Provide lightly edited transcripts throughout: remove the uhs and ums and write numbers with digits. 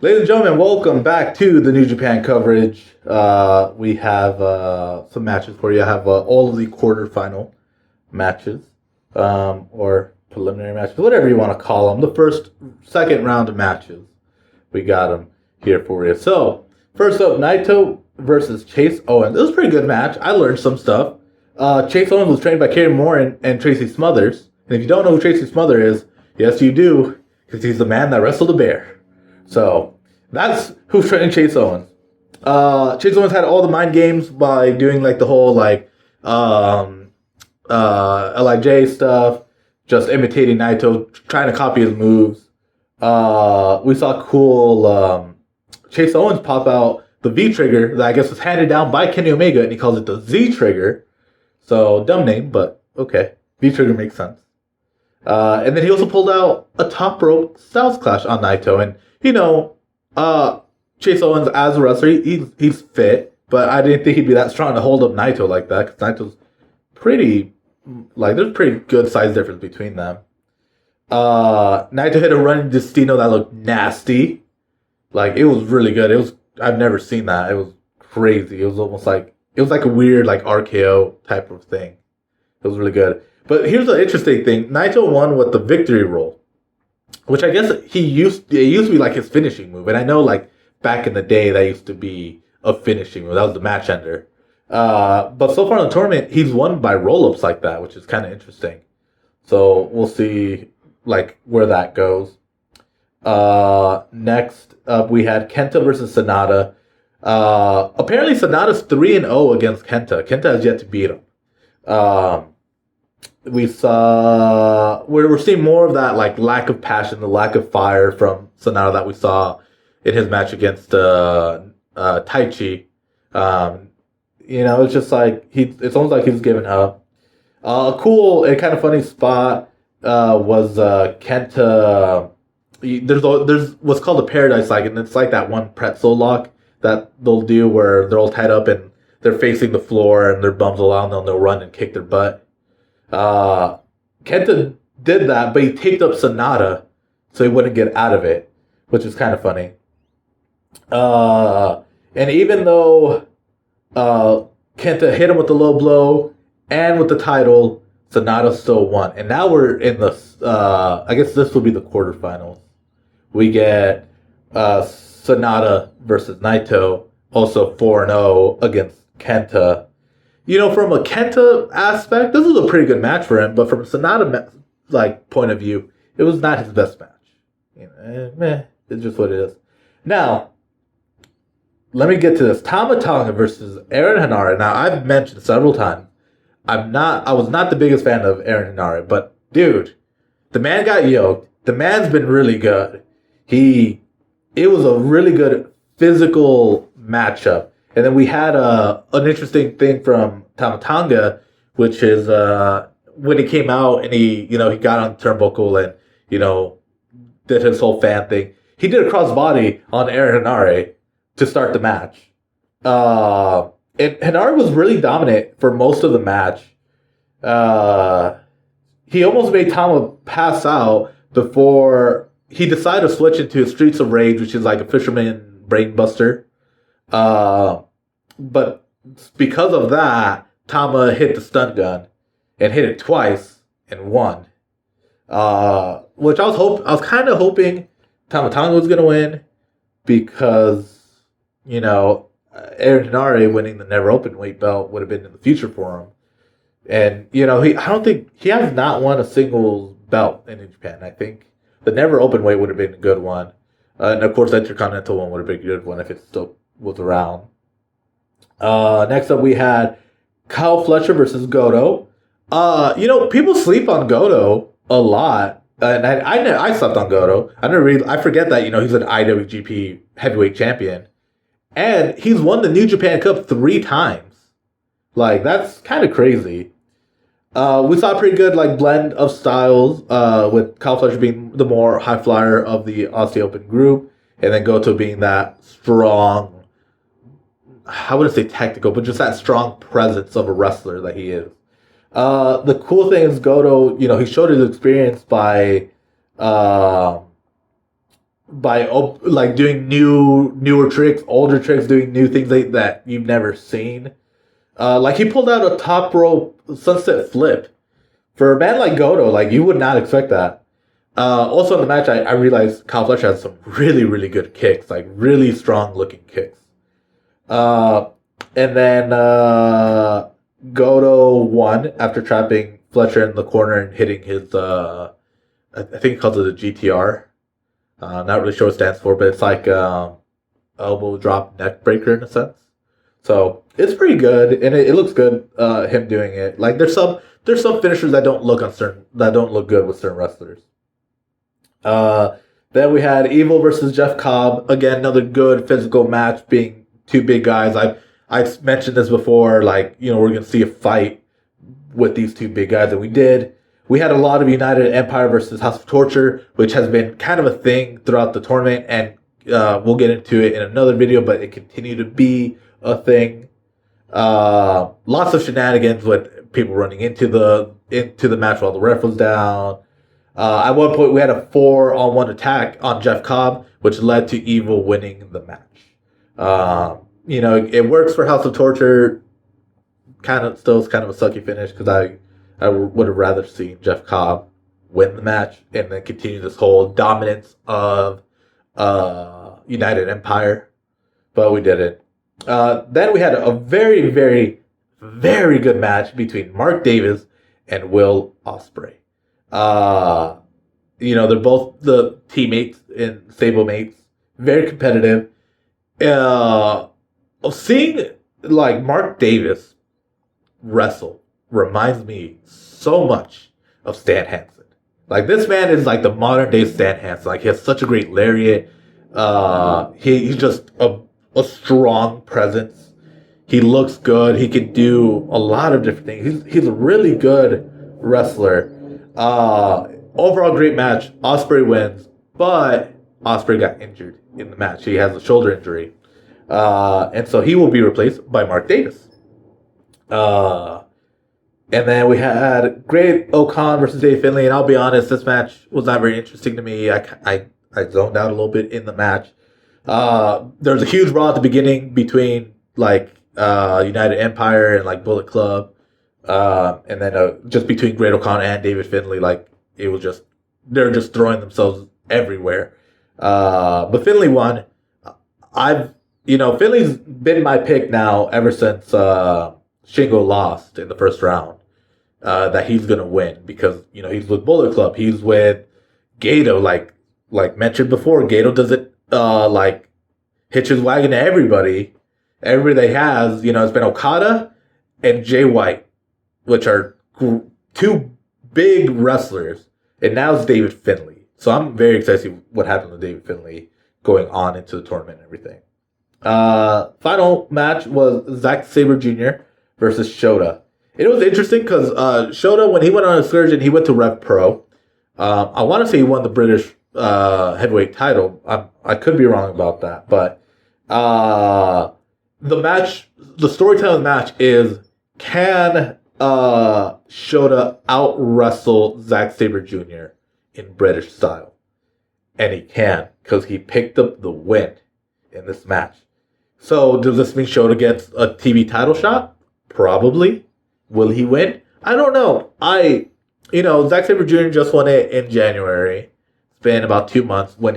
Ladies and gentlemen, welcome back to the New Japan coverage. We have some matches for you. I have all of the quarterfinal matches, or preliminary matches, whatever you want to call them. The second round of matches. We got them here for you. So, first up, Naito versus Chase Owens. It was a pretty good match. I learned some stuff. Chase Owens was trained by Kerry Moore and Tracy Smothers. And if you don't know who Tracy Smothers is, yes, you do, because he's the man that wrestled a bear. So that's who's training Chase Owens. Chase Owens had all the mind games by doing like the whole Lij stuff, just imitating Naito, trying to copy his moves. We saw cool Chase Owens pop out the V trigger that I guess was handed down by Kenny Omega, and he calls it the Z trigger. So dumb name, but okay, V trigger makes sense. And then he also pulled out a top rope Styles Clash on Naito. And, Chase Owens as a wrestler, he's fit, but I didn't think he'd be that strong to hold up Naito like that, because Naito's pretty, there's a pretty good size difference between them. Naito hit a running Destino that looked nasty. It was really good. I've never seen that. It was crazy. It was like a weird, RKO type of thing. It was really good. But here's the interesting thing. Naito won with the victory roll, which I guess it used to be like his finishing move. And I know back in the day that used to be a finishing move. That was the match ender. But so far in the tournament, he's won by roll-ups like that, which is kind of interesting. So we'll see where that goes. Next up, we had Kenta versus Sonata. Apparently Sonata's 3-0 against Kenta. Kenta has yet to beat him. We're seeing more of that lack of passion, the lack of fire from Sonata that we saw in his match against Taichi. It's just it's almost like he's given up. A cool and kind of funny spot was Kenta. There's what's called a paradise lock, and it's like that one pretzel lock that they'll do where they're all tied up and they're facing the floor and their bums along, and they'll run and kick their butt. Kenta did that, but he taped up Sonata so he wouldn't get out of it, which is kind of funny. And even though Kenta hit him with the low blow and with the title, Sonata still won. And now we're in the, I guess this will be the quarterfinals. We get Sonata versus Naito, also 4-0 against Kenta. From a Kenta aspect, this was a pretty good match for him, but from a Sonata point of view, it was not his best match. It's just what it is. Now, let me get to this. Tama Tonga versus Aaron Henare. Now, I've mentioned several times, I was not the biggest fan of Aaron Henare, but dude, the man got yoked. The man's been really good. It was a really good physical matchup. And then we had an interesting thing from Tama Tonga, which is when he came out and he got on the turnbuckle and, did his whole fan thing. He did a crossbody on Aaron Henare to start the match. And Henare was really dominant for most of the match. He almost made Tama pass out before he decided to switch into Streets of Rage, which is like a fisherman brainbuster. But because of that, Tama hit the stun gun and hit it twice and won. Which I was kind of hoping Tama Tonga was going to win because, Aaron Henare winning the Never Open weight belt would have been in the future for him. And, I don't think he has not won a single belt in New Japan. I think the Never Open weight would have been a good one. And of course, the Intercontinental one would have been a good one if it still was around. Next up, we had Kyle Fletcher versus Goto. People sleep on Goto a lot, and I slept on Goto. I forget that he's an IWGP Heavyweight Champion, and he's won the New Japan Cup 3 times. That's kind of crazy. We saw a pretty good like blend of styles with Kyle Fletcher being the more high flyer of the Aussie Open group, and then Goto being that strong, I wouldn't say tactical, but just that strong presence of a wrestler that he is. The cool thing is Goto, he showed his experience by like doing newer tricks, older tricks, doing new things that you've never seen. Like he pulled out a top rope sunset flip for a man like Goto. Like you would not expect that. Also in the match, I realized Kyle Fletcher had some really, really good kicks, like really strong looking kicks. And then Goto won after trapping Fletcher in the corner and hitting his, I think he calls it a GTR. Not really sure what it stands for, but it's like elbow drop neck breaker in a sense. So it's pretty good, and it looks good. Him doing it. Like there's some finishers that don't look good with certain wrestlers. Then we had Evil versus Jeff Cobb. Again, another good physical match, being two big guys. I've mentioned this before. Like we're gonna see a fight with these two big guys, and we did. We had a lot of United Empire versus House of Torture, which has been kind of a thing throughout the tournament, and we'll get into it in another video, but it continued to be a thing. Lots of shenanigans with people running into the match while the ref was down. At one point, we had a 4-on-1 attack on Jeff Cobb, which led to Evil winning the match. It works for House of Torture. Still is kind of a sucky finish because I would have rather seen Jeff Cobb win the match and then continue this whole dominance of United Empire, but we didn't. Then we had a very, very, very good match between Mark Davis and Will Ospreay. They're both the teammates and stablemates, very competitive. Seeing like Mark Davis wrestle reminds me so much of Stan Hansen. Like this man is like the modern day Stan Hansen. Like he has such a great lariat. He's just a strong presence. He looks good. He can do a lot of different things. He's a really good wrestler. Overall great match. Ospreay wins, but Ospreay got injured in the match. He has a shoulder injury. And so he will be replaced by Mark Davis. And then we had Great-O-Khan versus Dave Finlay, and I'll be honest, this match was not very interesting to me. I zoned out a little bit in the match. There was a huge brawl at the beginning between United Empire and like Bullet Club, and then just between Great-O-Khan and David Finlay. Like it was just they're just throwing themselves everywhere. But Finlay won. Finlay's been my pick now ever since Shingo lost in the first round. That he's gonna win because he's with Bullet Club. He's with Gato. Like mentioned before, Gato doesn't hitch his wagon to everybody. Everybody they has, it's been Okada and Jay White, which are two big wrestlers, and now it's David Finlay. So I'm very excited to see what happens with David Finlay going on into the tournament and everything. Final match was Zack Sabre Jr. versus Shota. It was interesting because Shota, when he went on Excursion, he went to Rev Pro. I want to say he won the British heavyweight title. I could be wrong about that, but the storytelling of the match is, can Shota out wrestle Zack Sabre Jr. in British style? And he can, because he picked up the win in this match. So does this mean Shota gets a TV title shot? Probably. Will he win? I don't know. Zack Sabre Jr. just won it in January. It's been about 2 months. When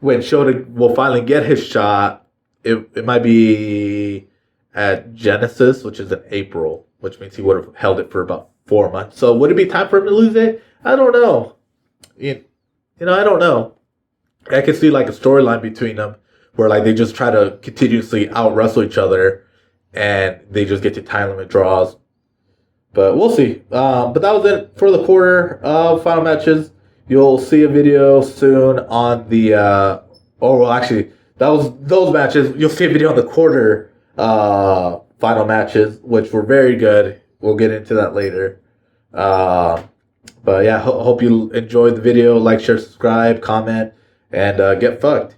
Shota will finally get his shot, it might be at Genesis, which is in April, which means he would have held it for about 4 months. So would it be time for him to lose it? I don't know. I don't know. I could see like a storyline between them where like they just try to continuously out wrestle each other and they just get to time limit draws. But we'll see. But that was it for the quarter of final matches. You'll see a video soon on the that was those matches. You'll see a video on the quarter final matches, which were very good. We'll get into that later. But yeah, hope you enjoyed the video. Like, share, subscribe, comment, and get fucked.